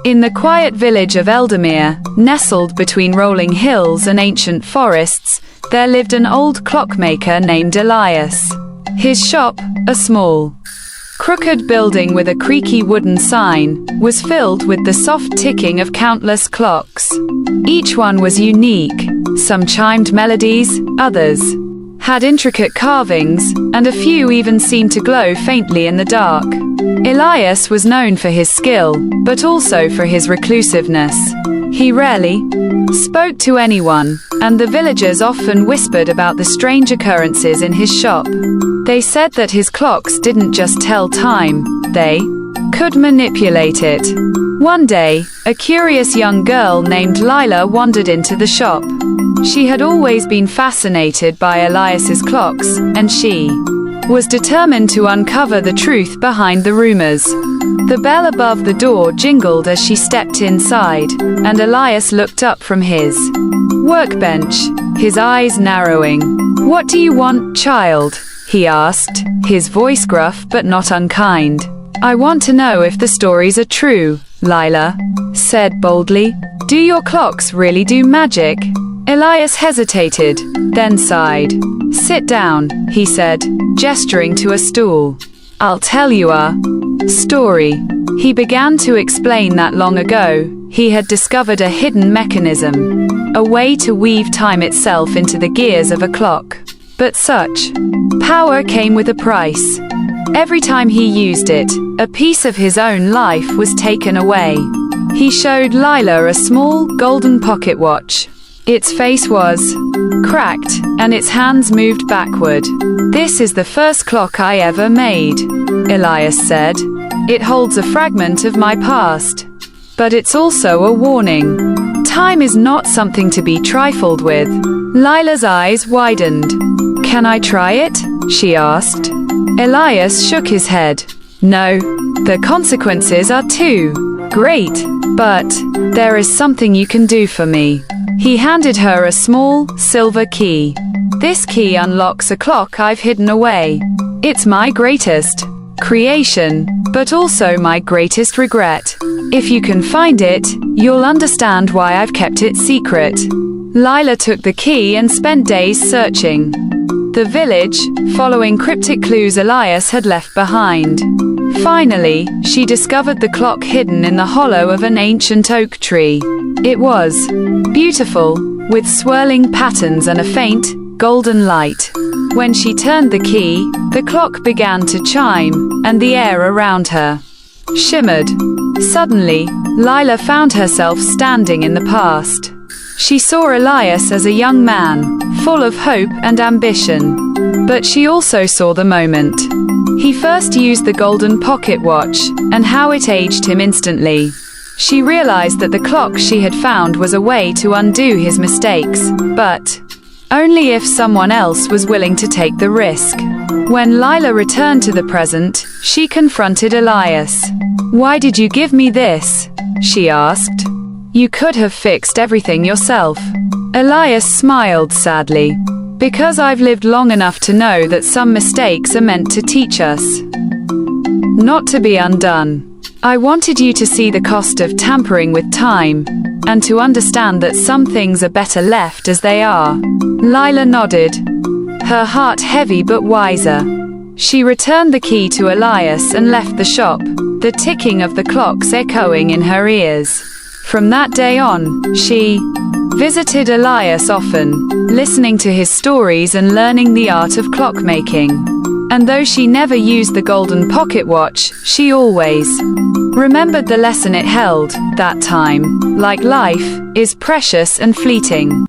In the quiet village of Eldamere, nestled between rolling hills and ancient forests, there lived an old clockmaker named Elias. His shop, a small, crooked building with a creaky wooden sign, was filled with the soft ticking of countless clocks. Each one was unique. Some chimed melodies, others had intricate carvings, and a few even seemed to glow faintly in the dark. Elias was known for his skill, but also for his reclusiveness. He rarely spoke to anyone, and the villagers often whispered about the strange occurrences in his shop. They said that his clocks didn't just tell time, they could manipulate it. One day, a curious young girl named Lila wandered into the shop. She had always been fascinated by Elias's clocks, and she was determined to uncover the truth behind the rumors. The bell above the door jingled as she stepped inside, and Elias looked up from his workbench, his eyes narrowing. "What do you want, child?" he asked, his voice gruff but not unkind. "I want to know if the stories are true," Lila said boldly. "Do your clocks really do magic?" Elias hesitated, then sighed. "Sit down," he said, gesturing to a stool. "I'll tell you a story." He began to explain that long ago, he had discovered a hidden mechanism, a way to weave time itself into the gears of a clock. But such power came with a price. Every time he used it, a piece of his own life was taken away. He showed Lila a small, golden pocket watch. Its face was cracked, and its hands moved backward. "This is the first clock I ever made," Elias said. "It holds a fragment of my past. But it's also a warning. Time is not something to be trifled with." Lila's eyes widened. "Can I try it?" she asked. Elias shook his head. "No, the consequences are too great. But there is something you can do for me." He handed her a small, silver key. "This key unlocks a clock I've hidden away. It's my greatest creation, but also my greatest regret. If you can find it, you'll understand why I've kept it secret." Lila took the key and spent days searching the village, following cryptic clues Elias had left behind. Finally, she discovered the clock hidden in the hollow of an ancient oak tree. It was beautiful, with swirling patterns and a faint, golden light. When she turned the key, the clock began to chime, and the air around her shimmered. Suddenly, Lila found herself standing in the past. She saw Elias as a young man, full of hope and ambition. But she also saw the moment he first used the golden pocket watch, and how it aged him instantly. She realized that the clock she had found was a way to undo his mistakes, but only if someone else was willing to take the risk. When Lila returned to the present, she confronted Elias. "Why did you give me this?" she asked. "You could have fixed everything yourself." Elias smiled sadly. "Because I've lived long enough to know that some mistakes are meant to teach us, not to be undone. I wanted you to see the cost of tampering with time, and to understand that some things are better left as they are." Lila nodded, her heart heavy but wiser. She returned the key to Elias and left the shop, the ticking of the clocks echoing in her ears. From that day on, she visited Elias often, listening to his stories and learning the art of clockmaking. And though she never used the golden pocket watch, she always remembered the lesson it held, that time, like life, is precious and fleeting.